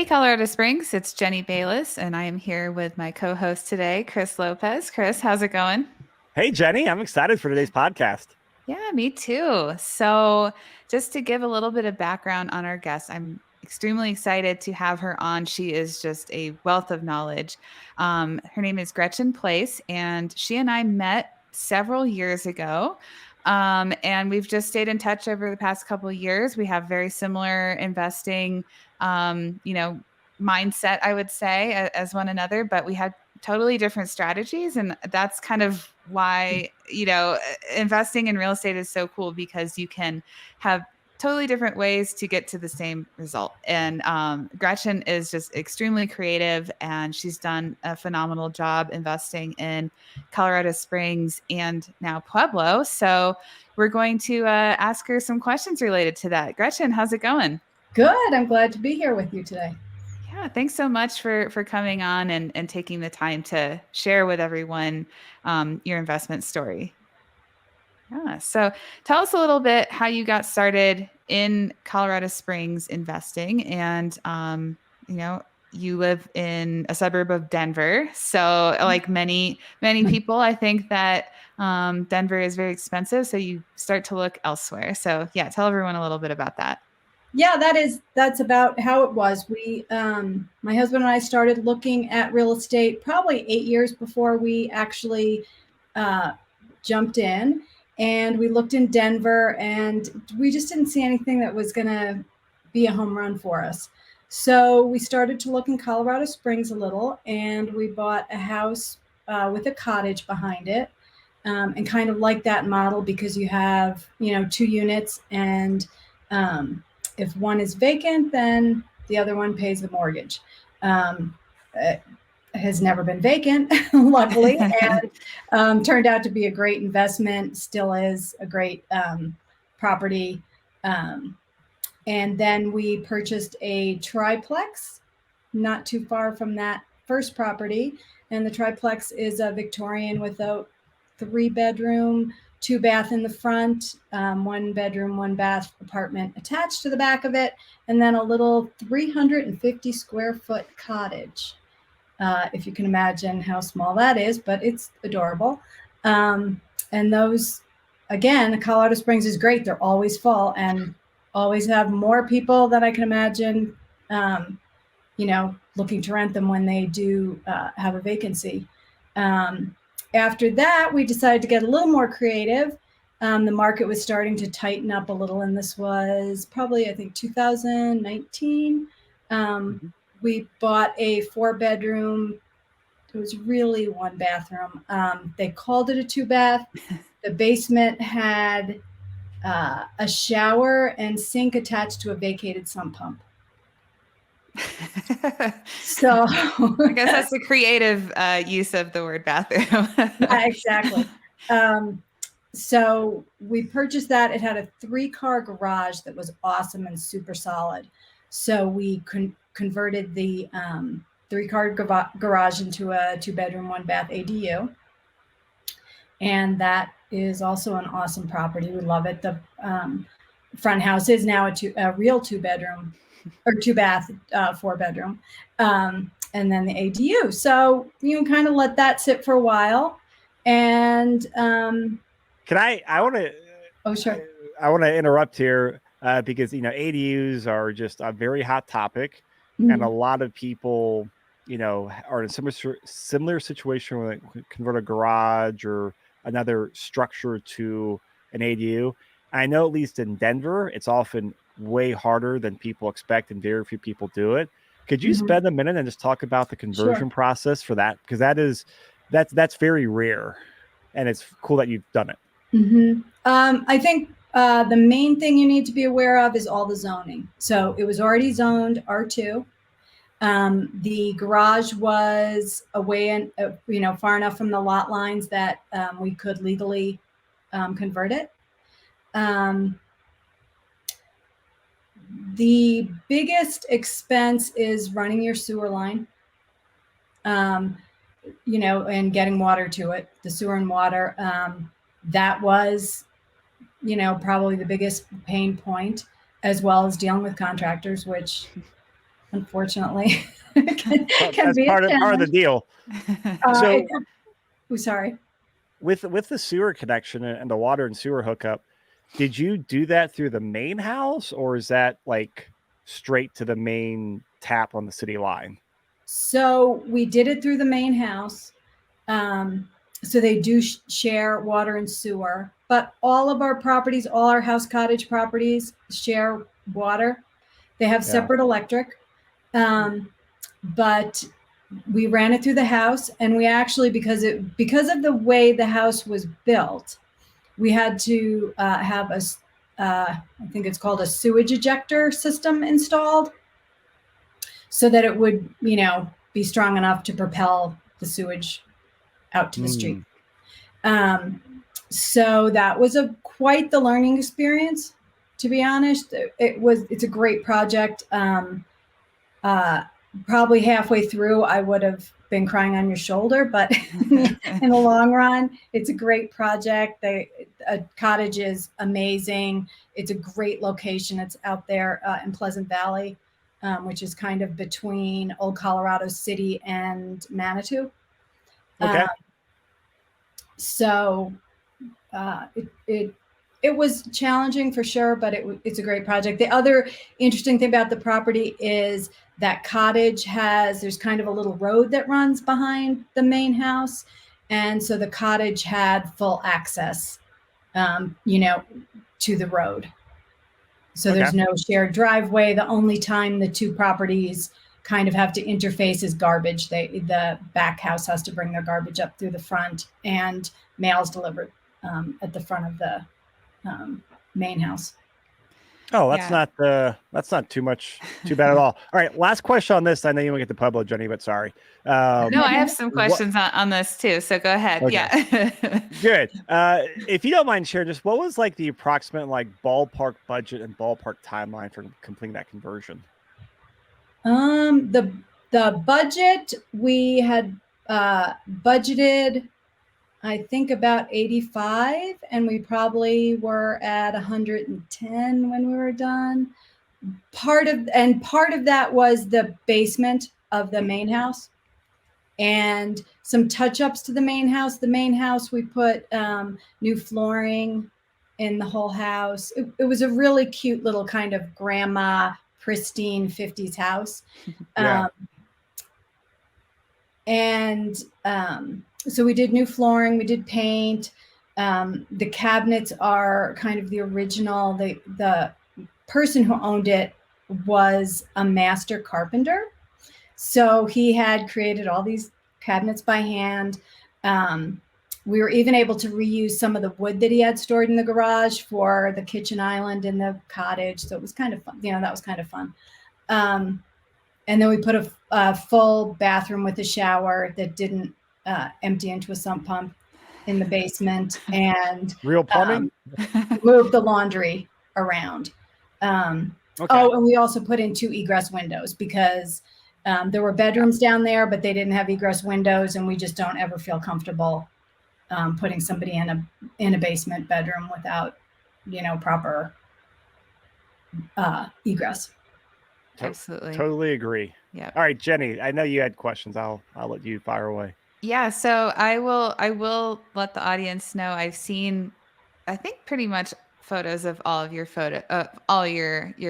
Colorado Springs. It's Jenny Bayless, and I am here with my co-host today, Chris Lopez. Chris, how's it going? Hey, Jenny, I'm excited for today's podcast. Yeah, me too. So, just to give a little bit of background on our guest, I'm extremely excited to have her on. She is just a wealth of knowledge. Her name is Gretchen Place, and she and I met several years ago. And we've just stayed in touch over the past couple of years. We have very similar investing, um, you know, mindset, I would say, as one another, but we had totally different strategies. And that's kind of why, investing in real estate is so cool because you can have totally different ways to get to the same result. And Gretchen is just extremely creative, and she's done a phenomenal job investing in Colorado Springs and now Pueblo. So we're going to ask her some questions related to that. Gretchen, how's it going? Good. I'm glad to be here with you today. Yeah, thanks so much for coming on and taking the time to share with everyone your investment story. Yeah, so tell us a little bit how you got started in Colorado Springs investing, and you live in a suburb of Denver. So, like many people, I think that Denver is very expensive, so you start to look elsewhere. So, yeah, tell everyone a little bit about that. Yeah, that's about how it was. My husband and I started looking at real estate probably 8 years before we actually jumped in, and we looked in Denver, and we just didn't see anything that was going to be a home run for us. So we started to look in Colorado Springs a little, and we bought a house with a cottage behind it, and kind of like that model because you have, two units, and if one is vacant, then the other one pays the mortgage. It has never been vacant, luckily, and turned out to be a great investment, still is a great property. And then we purchased a triplex not too far from that first property. And the triplex is a Victorian with a 3-bedroom, 2-bath in the front, 1-bedroom, 1-bath apartment attached to the back of it, and then a little 350 square foot cottage. If you can imagine how small that is, but it's adorable. And those, again, Colorado Springs is great. They're always full and always have more people than I can imagine, looking to rent them when they do have a vacancy. After that, we decided to get a little more creative. The market was starting to tighten up a little, and this was probably, I think, 2019. We bought a 4-bedroom. It was really 1 bathroom. They called it a 2-bath. The basement had a shower and sink attached to a vacated sump pump. So I guess that's the creative use of the word bathroom. Yeah, exactly. So we purchased that. It had a 3-car garage that was awesome and super solid. So we converted the 3-car garage into a 2-bedroom, 1-bath ADU. And that is also an awesome property. We love it. The front house is now a real 2-bedroom or 2-bath, 4-bedroom. And then the ADU. So you can kind of let that sit for a while. And I want to. Oh, sure. I want to interrupt here because ADUs are just a very hot topic, and a lot of people are in a similar situation where they convert a garage or another structure to an ADU. I know at least in Denver, it's often way harder than people expect, and very few people do it. Could you spend a minute and just talk about the conversion process for that? Because that's very rare, and it's cool that you've done it. I think the main thing you need to be aware of is all the zoning. So it was already zoned R2. The garage was away and far enough from the lot lines that we could legally convert it. The biggest expense is running your sewer line, and getting water to it, the sewer and water. That was, probably the biggest pain point, as well as dealing with contractors, which unfortunately. That's part of the deal. So, sorry. With the sewer connection and the water and sewer hookup, did you do that through the main house, or is that like straight to the main tap on the city line? So we did it through the main house. So they do share water and sewer, but all of our properties, all our house cottage properties share water. They have separate electric. But we ran it through the house, and we actually, because of the way the house was built, we had to have I think it's called a sewage ejector system installed, so that it would, be strong enough to propel the sewage out to the street. So that was quite the learning experience, to be honest. It's a great project. Probably halfway through, I would have been crying on your shoulder, but in the long run, it's a great project. A cottage is amazing. It's a great location. It's out there in Pleasant Valley, which is kind of between Old Colorado City and Manitou. Okay. So it was challenging for sure, but it's a great project. The other interesting thing about the property is that cottage there's kind of a little road that runs behind the main house. And so the cottage had full access, to the road. So there's no shared driveway. The only time the two properties kind of have to interface is garbage. The back house has to bring their garbage up through the front, and mail's delivered at the front of the main house. Oh, that's not too bad at all. All right, last question on this. I know you want to get to Pueblo, Jenny, but sorry. No, I have some questions on this too. So go ahead. Okay. Yeah. Good. If you don't mind sharing, just what was like the approximate ballpark budget and ballpark timeline for completing that conversion? The budget, we had budgeted, I think, about 85, and we probably were at 110 when we were done. Part of that was the basement of the main house and some touch-ups to the main house. The main house, we put new flooring in the whole house. It was a really cute little kind of grandma, pristine 50s house. Yeah. So we did new flooring, we did paint. The cabinets are kind of the original. The person who owned it was a master carpenter. So he had created all these cabinets by hand. We were even able to reuse some of the wood that he had stored in the garage for the kitchen island in the cottage. So it was kind of fun. That was kind of fun. And then we put a full bathroom with a shower that didn't empty into a sump pump in the basement, and real plumbing. Moved the laundry around. Oh, and we also put in 2 egress windows because there were bedrooms down there, but they didn't have egress windows, and we just don't ever feel comfortable putting somebody in a basement bedroom without, proper egress. Absolutely. Totally agree. Yeah. All right, Jenny, I know you had questions. I'll let you fire away. Yeah. So I will let the audience know I've seen, I think, pretty much photos of all of your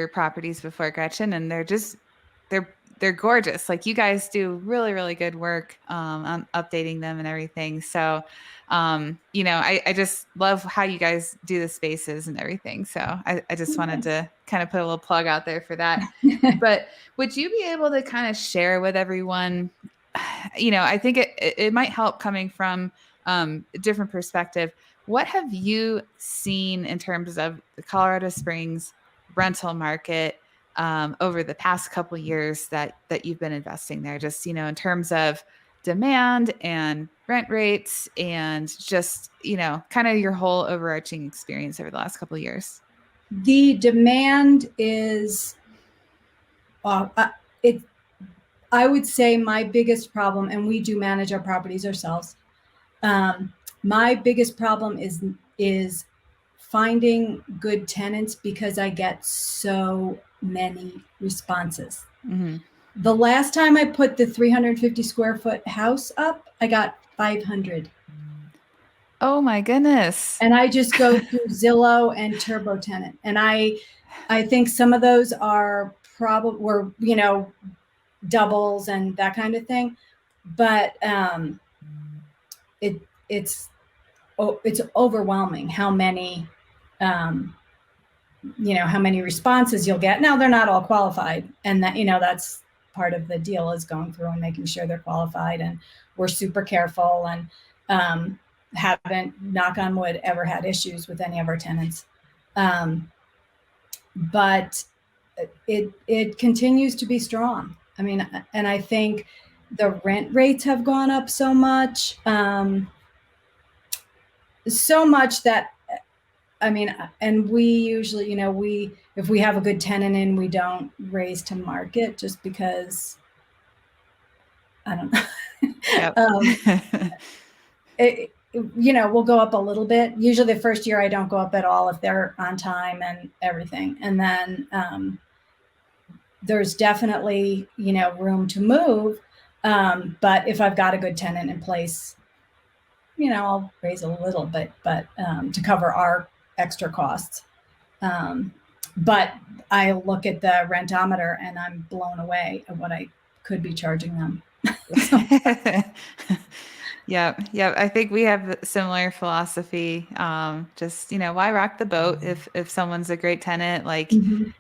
properties before, Gretchen, and they're gorgeous. Like, you guys do really, really good work on updating them and everything. So, I just love how you guys do the spaces and everything. So I just wanted to kind of put a little plug out there for that. But would you be able to kind of share with everyone, I think it might help coming from a different perspective. What have you seen in terms of the Colorado Springs rental market over the past couple of years that you've been investing there? Just, in terms of demand and rent rates and just, kind of your whole overarching experience over the last couple of years. The demand is, I would say my biggest problem, and we do manage our properties ourselves. My biggest problem is finding good tenants because I get so many responses. Mm-hmm. The last time I put the 350 square foot house up, I got 500. Oh my goodness. And I just go through Zillow and Turbo Tenant. And I think some of those are were, you know, doubles and that kind of thing. But it's overwhelming how many you know, how many responses you'll get. Now they're not all qualified, and that, you know, that's part of the deal, is going through and making sure they're qualified. And we're super careful, and haven't, knock on wood, ever had issues with any of our tenants. But it continues to be strong. I mean, and I think the rent rates have gone up so much that, I mean, and we usually, you know, if we have a good tenant in, we don't raise to market, just because, I don't know. Yep. You know, we'll go up a little bit. Usually the first year I don't go up at all if they're on time and everything. And then there's definitely, you know, room to move. But if I've got a good tenant in place, you know, I'll raise a little bit, but to cover our extra costs. But I look at the rentometer and I'm blown away at what I could be charging them. Yep. I think we have a similar philosophy. Just, you know, why rock the boat if someone's a great tenant? Like, you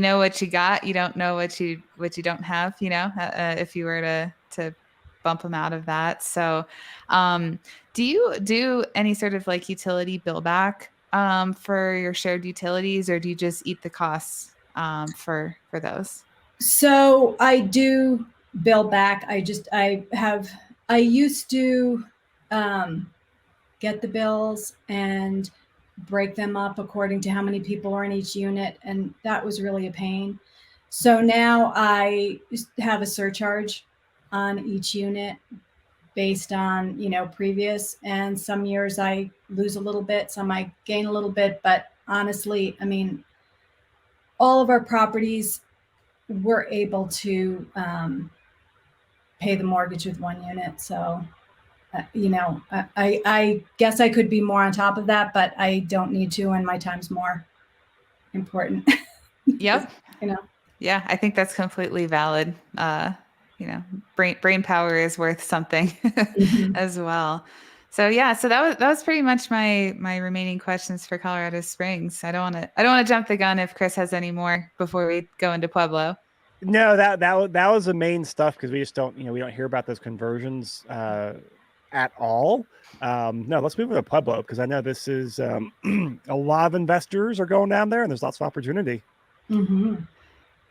know what you got, you don't know what you don't have, you know, if you were to bump them out of that. So, do you do any sort of like utility bill back for your shared utilities, or do you just eat the costs for those? So I do bill back. I used to get the bills and break them up according to how many people are in each unit, and that was really a pain. So now I have a surcharge on each unit based on, you know, previous, and some years I lose a little bit, some I gain a little bit. But honestly, I mean, all of our properties, we're able to pay the mortgage with one unit. So, you know, I guess I could be more on top of that, but I don't need to, and my time's more important. Yep. You know? Yeah, I think that's completely valid. You know, brain power is worth something as well. So yeah, so that was pretty much my remaining questions for Colorado Springs. I don't want to jump the gun if Chris has any more before we go into Pueblo. No, that was the main stuff, because we just don't, you know, we don't hear about those conversions at all. No, let's move to Pueblo, because I know this is a lot of investors are going down there, and there's lots of opportunity.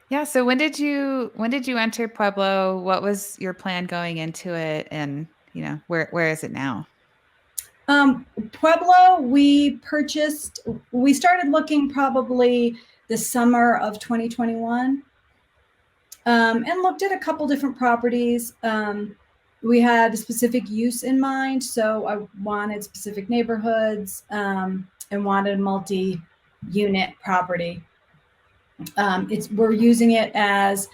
Yeah. So when did you enter Pueblo? What was your plan going into it, and you know, where is it now? Pueblo, we started looking probably the summer of 2021, and looked at a couple different properties. We had a specific use in mind. So I wanted specific neighborhoods, and wanted a multi-unit property. We're using it as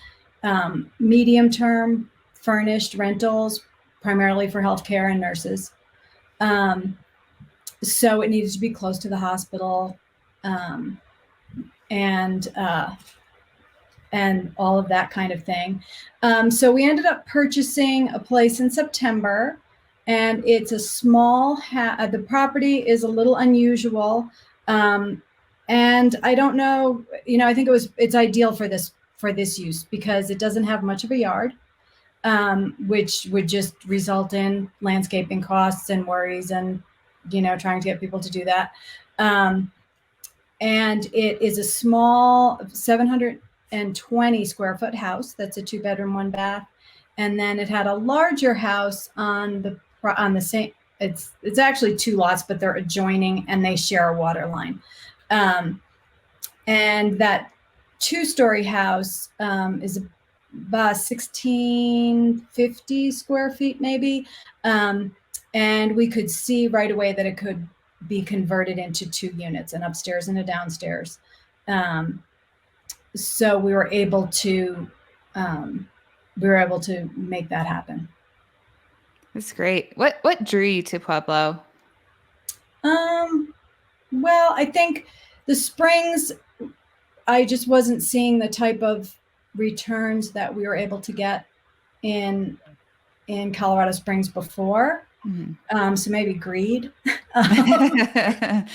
medium-term furnished rentals, primarily for healthcare and nurses. So it needed to be close to the hospital, and all of that kind of thing. So we ended up purchasing a place in September, and it's a small the property is a little unusual. And I don't know, you know, I think it's ideal for this use, because it doesn't have much of a yard, which would just result in landscaping costs and worries, and, you know, trying to get people to do that. And it is a small 720 square foot house. That's a 2-bedroom, 1-bath. And then it had a larger house on the same, it's actually 2 lots, but they're adjoining and they share a water line. And that 2-story house is about 1,650 square feet, maybe. And we could see right away that it could be converted into 2 units, an upstairs and a downstairs. So we were able to we were able to make that happen. That's great. What drew you to Pueblo? Well, I think the springs, I just wasn't seeing the type of returns that we were able to get in Colorado Springs before. Mm-hmm. So maybe greed. Actually,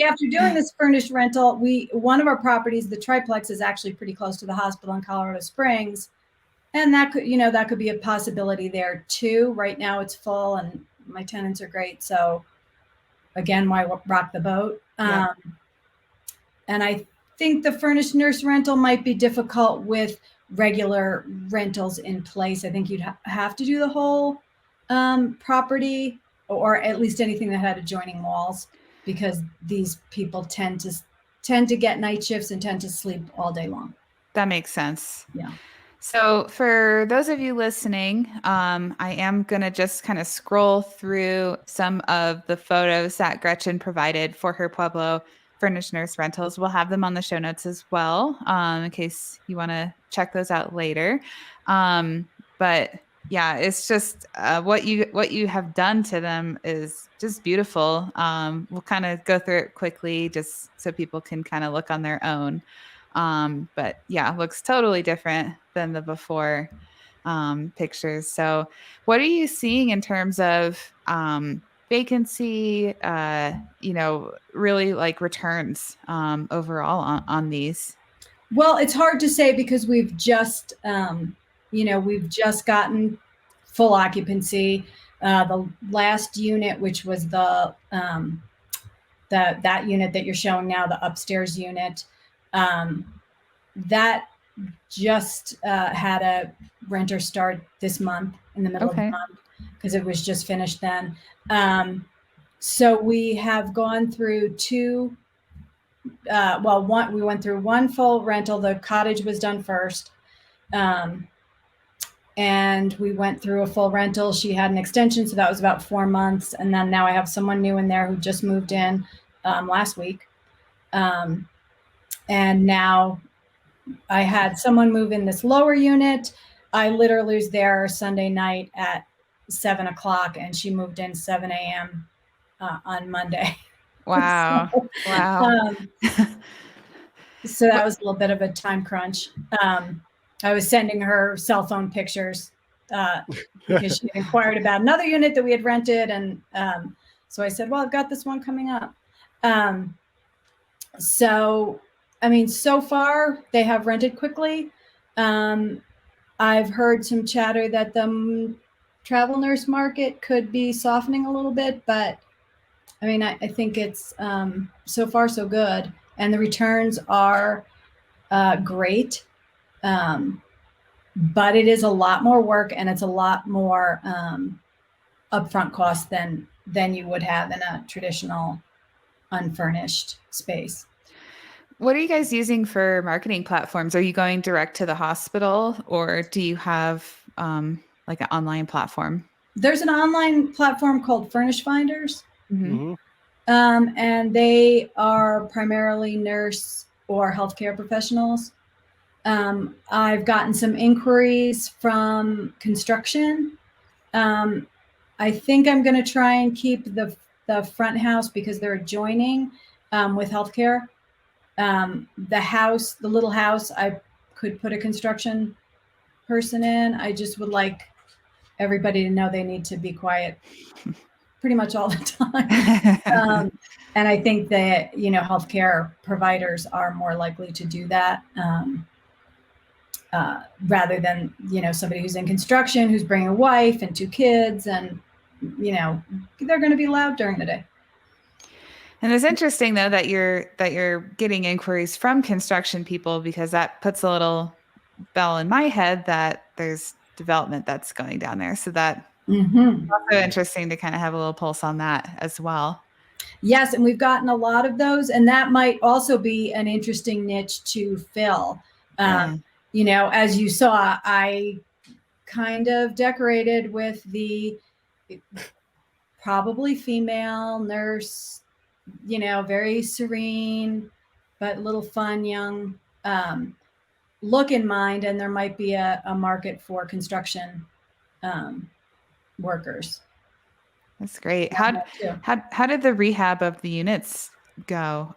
after doing this furnished rental, one of our properties, the triplex, is actually pretty close to the hospital in Colorado Springs, and that could be a possibility there too. Right now, it's full, and my tenants are great, so again, why rock the boat? Yeah. And I think the furnished nurse rental might be difficult with regular rentals in place. I think you'd have to do the whole property, or at least anything that had adjoining walls, because these people tend to get night shifts and tend to sleep all day long. That makes sense. Yeah. So for those of you listening, I am going to just kind of scroll through some of the photos that Gretchen provided for her Pueblo furnished nurse rentals. We'll have them on the show notes as well, in case you want to check those out later. But yeah, it's just what you have done to them is just beautiful. We'll kind of go through it quickly just so people can kind of look on their own. But yeah, looks totally different than the before pictures. So what are you seeing in terms of vacancy, really like returns overall on these? Well, it's hard to say because we've just gotten full occupancy. The last unit, which was that unit that you're showing now, the upstairs unit, that just had a renter start this month in the middle of the month because it was just finished then. So we have gone through two. We went through one full rental. The cottage was done first. And we went through a full rental. She had an extension, so that was about 4 months. And then now I have someone new in there who just moved in last week. And now I had someone move in this lower unit. I literally was there Sunday night at 7:00, and she moved in 7 a.m. On Monday. Wow. Wow. So that was a little bit of a time crunch. I was sending her cell phone pictures because she inquired about another unit that we had rented. And so I said, well, I've got this one coming up. So far they have rented quickly. I've heard some chatter that the travel nurse market could be softening a little bit, but I think it's so far so good. And the returns are great. But it is a lot more work, and it's a lot more upfront cost than you would have in a traditional unfurnished space. What are you guys using for marketing platforms? Are you going direct to the hospital, or do you have like an online platform? There's an online platform called Furnish Finders. Mm-hmm. And they are primarily nurse or healthcare professionals. I've gotten some inquiries from construction. I think I'm going to try and keep the front house because they're adjoining with healthcare. The little house, I could put a construction person in. I just would like everybody to know they need to be quiet pretty much all the time. And I think that, healthcare providers are more likely to do that. Rather than, somebody who's in construction, who's bringing a wife and 2 kids, and, they're going to be loud during the day. And it's interesting though that you're getting inquiries from construction people, because that puts a little bell in my head that there's development that's going down there. So that also interesting to kind of have a little pulse on that as well. Yes, and we've gotten a lot of those, and that might also be an interesting niche to fill. As you saw, I kind of decorated with the probably female nurse, very serene, but a little fun, young look in mind, and there might be a market for construction workers. That's great. How did the rehab of the units go?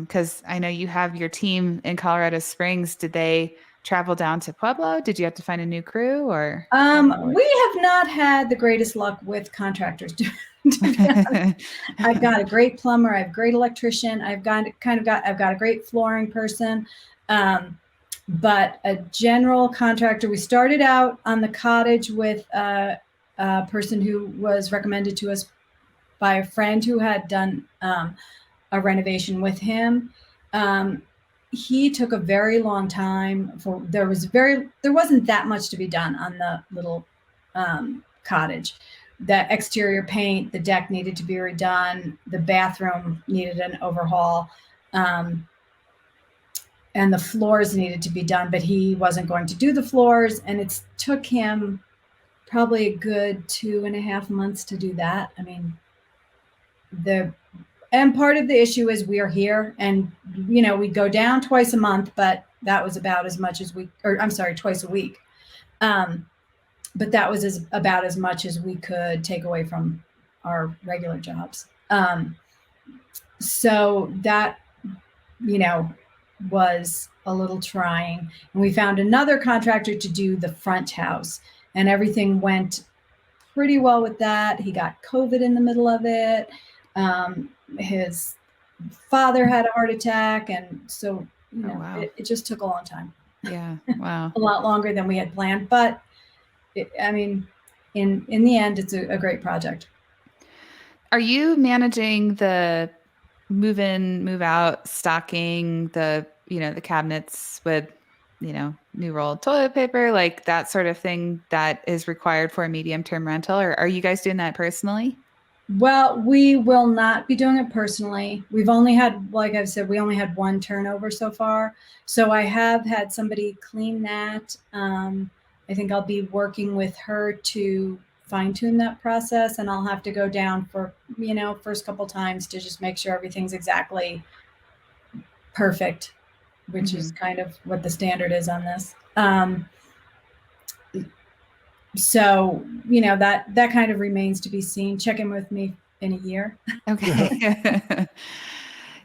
Because I know you have your team in Colorado Springs. Did they travel down to Pueblo? Did you have to find a new crew, or? We have not had the greatest luck with contractors. I've got a great plumber. I have a great electrician. I've got a great flooring person. But a general contractor, we started out on the cottage with a person who was recommended to us by a friend who had done a renovation with him. He took a very long time there wasn't that much to be done on the little cottage. The exterior paint, the deck needed to be redone, the bathroom needed an overhaul. And the floors needed to be done, but he wasn't going to do the floors. And it took him probably a good 2.5 months to do that. I mean, and part of the issue is we are here, and, we go down twice a month, but that was about as much as twice a week. But that was about as much as we could take away from our regular jobs. So that, was a little trying. And we found another contractor to do the front house, and everything went pretty well with that. He got COVID in the middle of it. His father had a heart attack. And so, wow. it just took a long time. Yeah. Wow. A lot longer than we had planned. But in the end, it's a great project. Are you managing the move in, move out, stocking the cabinets with, new rolled toilet paper, like that sort of thing that is required for a medium-term rental? Or are you guys doing that personally? Well, we will not be doing it personally. We've only had, like I've said, we only had one turnover so far. So I have had somebody clean that. I think I'll be working with her to fine tune that process, and I'll have to go down for, first couple times to just make sure everything's exactly perfect, which is kind of what the standard is on this. So, that kind of remains to be seen. Check in with me in a year. Okay.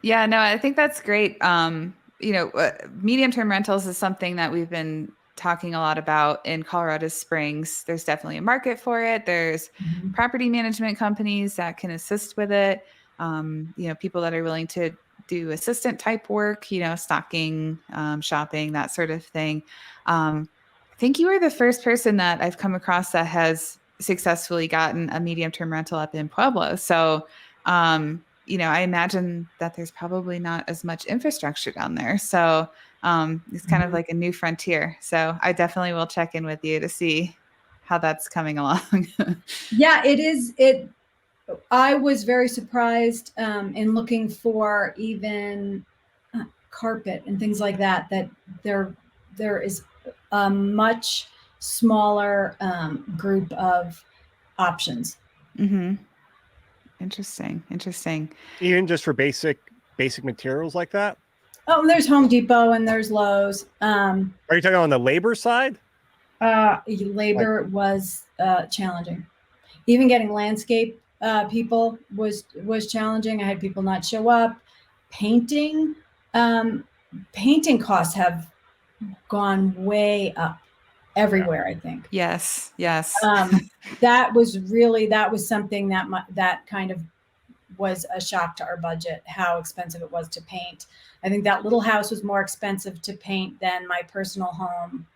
Yeah, no, I think that's great. Medium-term rentals is something that we've been talking a lot about in Colorado Springs. There's definitely a market for it. There's property management companies that can assist with it. People that are willing to do assistant type work, stocking, shopping, that sort of thing. I think you were the first person that I've come across that has successfully gotten a medium-term rental up in Pueblo. So, I imagine that there's probably not as much infrastructure down there. So it's kind of like a new frontier. So I definitely will check in with you to see how that's coming along. Yeah, it is. I was very surprised in looking for even carpet and things like that there is a much smaller group of options. Interesting. Even just for basic materials like that? Oh, there's Home Depot and there's Lowe's. Are you talking on the labor side? Labor was challenging. Even getting landscape people was challenging. I had people not show up. Painting costs have gone way up everywhere, I think. Yes. That was something that kind of was a shock to our budget, how expensive it was to paint. I think that little house was more expensive to paint than my personal home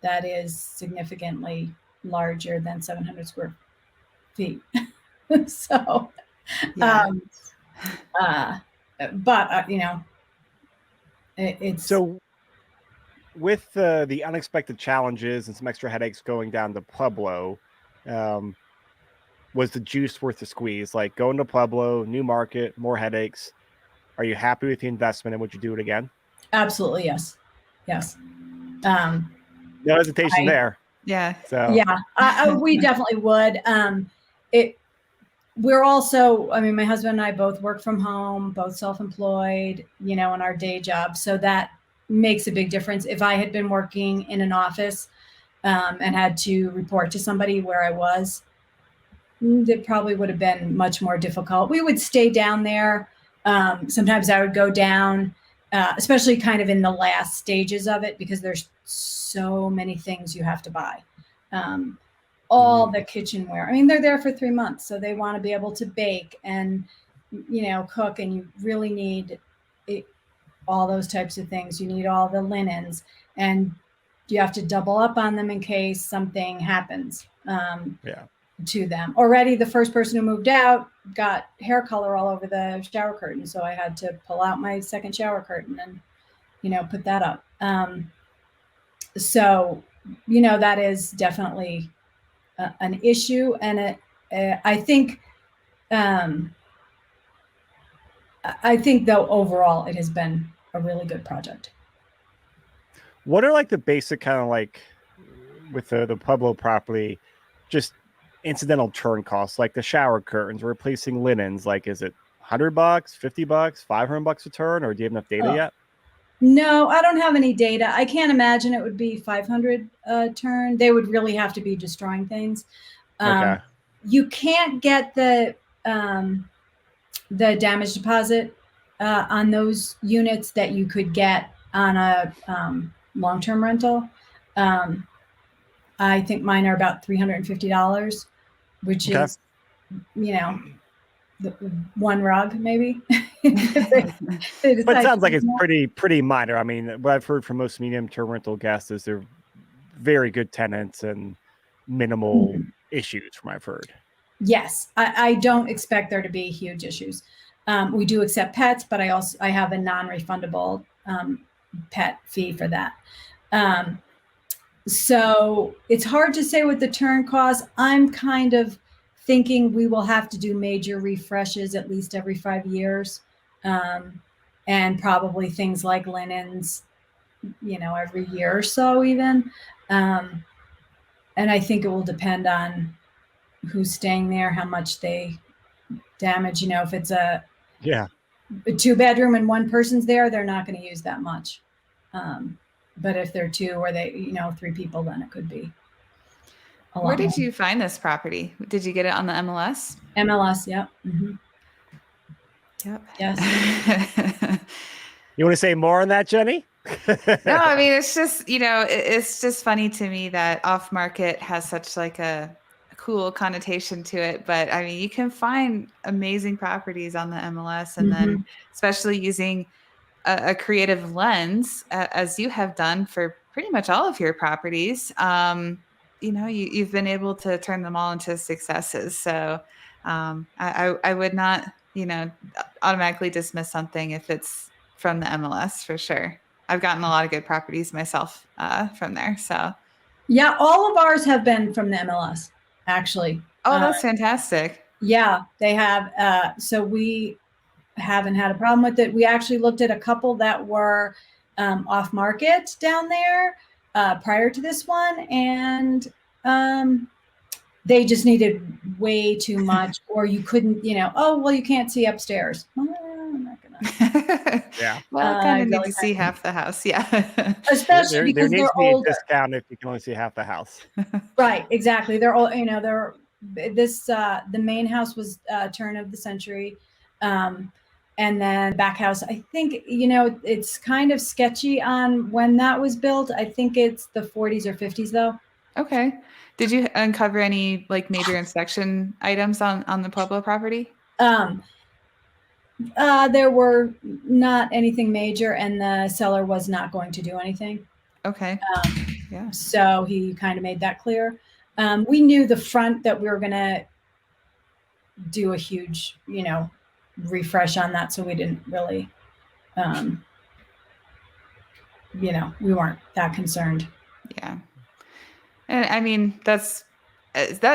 that is significantly larger than 700 square feet. So, yeah. It's so with the unexpected challenges and some extra headaches going down to Pueblo, was the juice worth the squeeze? Like going to Pueblo, new market, more headaches. Are you happy with the investment and would you do it again? Absolutely. Yes. No hesitation there. Yeah. So yeah, we definitely would. We're also, my husband and I both work from home, both self-employed, in our day job. So that makes a big difference. If I had been working in an office and had to report to somebody where I was, it probably would have been much more difficult. We would stay down there. Sometimes I would go down, especially kind of in the last stages of it, because there's so many things you have to buy. All the kitchenware. I mean, they're there for 3 months, so they want to be able to bake and, cook, and you really need all those types of things. You need all the linens, and you have to double up on them in case something happens. To them. Already the first person who moved out got hair color all over the shower curtain. So I had to pull out my second shower curtain and, put that up. So, that is definitely an issue. And I think though, overall, it has been a really good project. What are like the basic kind of like with the Pueblo property, just incidental turn costs, like the shower curtains, replacing linens? Like, is it $100, $50, $500 a turn, or do you have enough data yet? No, I don't have any data. I can't imagine it would be 500 a turn. They would really have to be destroying things. Okay. You can't get the damage deposit on those units that you could get on a long-term rental. I think mine are about $350, which is, one rug maybe. But it sounds like it's pretty minor. I mean, what I've heard from most medium-term rental guests is they're very good tenants and minimal issues, from what I've heard. Yes, I don't expect there to be huge issues. We do accept pets, but I have a non-refundable pet fee for that. So it's hard to say what the turn costs. I'm kind of thinking we will have to do major refreshes at least every 5 years. And probably things like linens, every year or so even. And I think it will depend on who's staying there, how much they damage. If it's a 2-bedroom and one person's there, they're not going to use that much. But if they're 2 or 3 people, then it could be a lot. Where did you find this property? Did you get it on the MLS? MLS, yep. Mm-hmm. Yep. Yes. You want to say more on that, Jenny? No, I mean, it's just, it's just funny to me that off market has such like a cool connotation to it. But I mean, you can find amazing properties on the MLS, and then especially using a creative lens, as you have done for pretty much all of your properties. You've been able to turn them all into successes. So I would not, automatically dismiss something if it's from the MLS, for sure. I've gotten a lot of good properties myself from there. So yeah, all of ours have been from the MLS, actually. Oh, that's fantastic. Yeah, they have. So we haven't had a problem with it. We actually looked at a couple that were off market down there prior to this one, and they just needed way too much, or you couldn't, you can't see upstairs. Well, I'm not gonna. Yeah. Well, kind of need to see half the house. Yeah. Especially because there needs they're to be older. a discount if you can only see half the house. Right. Exactly. They're all, the main house was turn of the century. And then back house, I think, it's kind of sketchy on when that was built. I think it's the 40s or 50s though. Okay. Did you uncover any like major inspection items on the Pueblo property? There were not anything major, and the seller was not going to do anything. Okay. Yeah. So he kind of made that clear. We knew the front that we were going to do a huge, refresh on that. So we didn't really, we weren't that concerned. Yeah. And I mean, that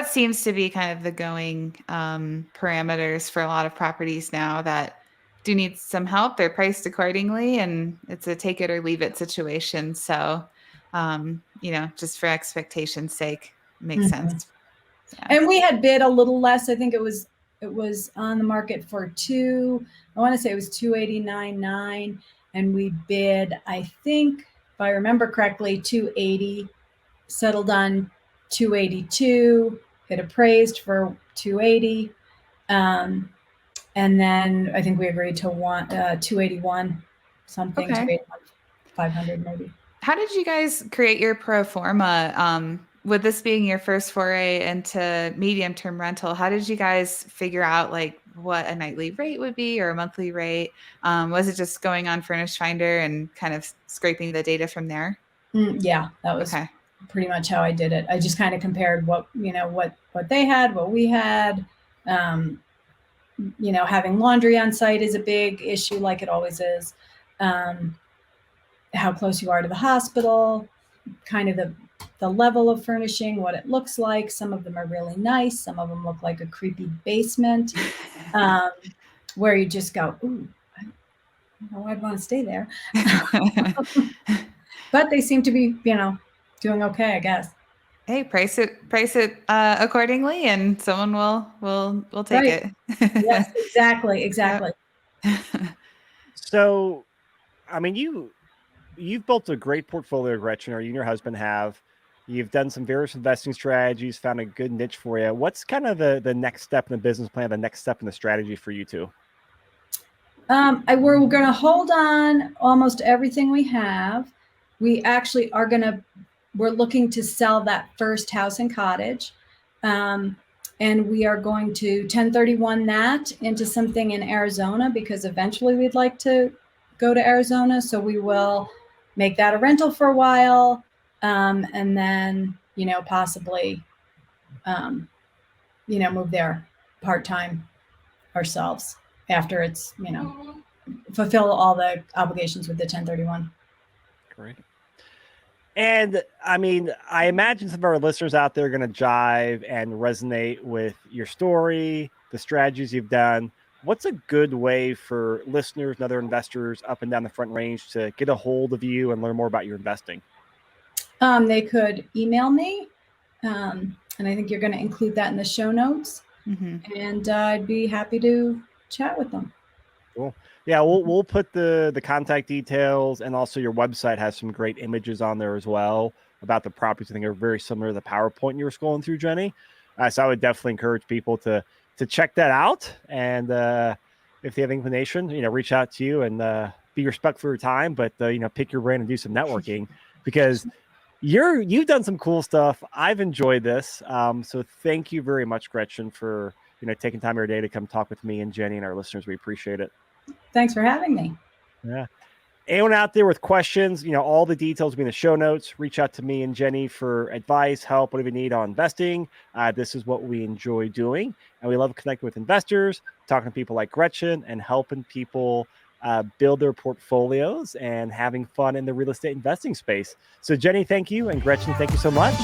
seems to be kind of the going parameters for a lot of properties now that do need some help. They're priced accordingly, and it's a take it or leave it situation. So, just for expectation's sake, makes sense. Yeah. And we had bid a little less. I think it was on the market for I want to say it was $289,900. and we bid, I think, if I remember correctly, 280, settled on 282, it appraised for 280. And then I think we agreed to 281, something, Okay. 281, 500 maybe. How did you guys create your pro forma? With this being your first foray into medium-term rental, how did you guys figure out like what a nightly rate would be or a monthly rate? Was it just going on Furnish Finder and kind of scraping the data from there? Yeah, that was Okay. pretty much how I did it. I just kind of compared what they had, what we had. Having laundry on site is a big issue, like it always is. How close you are to the hospital, kind of the level of furnishing, what it looks like. Some of them are really nice. Some of them look like a creepy basement, where you just go, ooh, I don't know, I'd want to stay there. But they seem to be, doing okay, I guess. Hey, price it accordingly, and someone will take Right. it. Yes, exactly. Yep. So, I mean, you've built a great portfolio, Gretchen, or you and your husband have. You've done some various investing strategies, found a good niche for you. What's kind of the next step in the business plan, the next step in the strategy for you two? We're going to hold on almost everything we have. We actually we're looking to sell that first house and cottage. And we are going to 1031 that into something in Arizona, because eventually we'd like to go to Arizona. So we will make that a rental for a while. And then, possibly, move there part-time ourselves after it's, fulfill all the obligations with the 1031. Great. And I mean, I imagine some of our listeners out there are going to jive and resonate with your story, the strategies you've done. What's a good way for listeners and other investors up and down the Front Range to get a hold of you and learn more about your investing? They could email me, and I think you're going to include that in the show notes. Mm-hmm. And I'd be happy to chat with them. Cool. Yeah, we'll put the contact details, and also your website has some great images on there as well about the properties. I think are very similar to the PowerPoint you were scrolling through, Jenny. So I would definitely encourage people to check that out. And if they have inclination, reach out to you and be respectful for your time, but pick your brain and do some networking, because you've done some cool stuff. I've enjoyed this. So thank you very much, Gretchen, for taking time of your day to come talk with me and Jenny and our listeners. We appreciate it. Thanks for having me. Yeah. Anyone out there with questions, all the details will be in the show notes. Reach out to me and Jenny for advice, help, whatever you need on investing. This is what we enjoy doing. And we love connecting with investors, talking to people like Gretchen, and helping people build their portfolios and having fun in the real estate investing space. So Jenny, thank you. And Gretchen, thank you so much.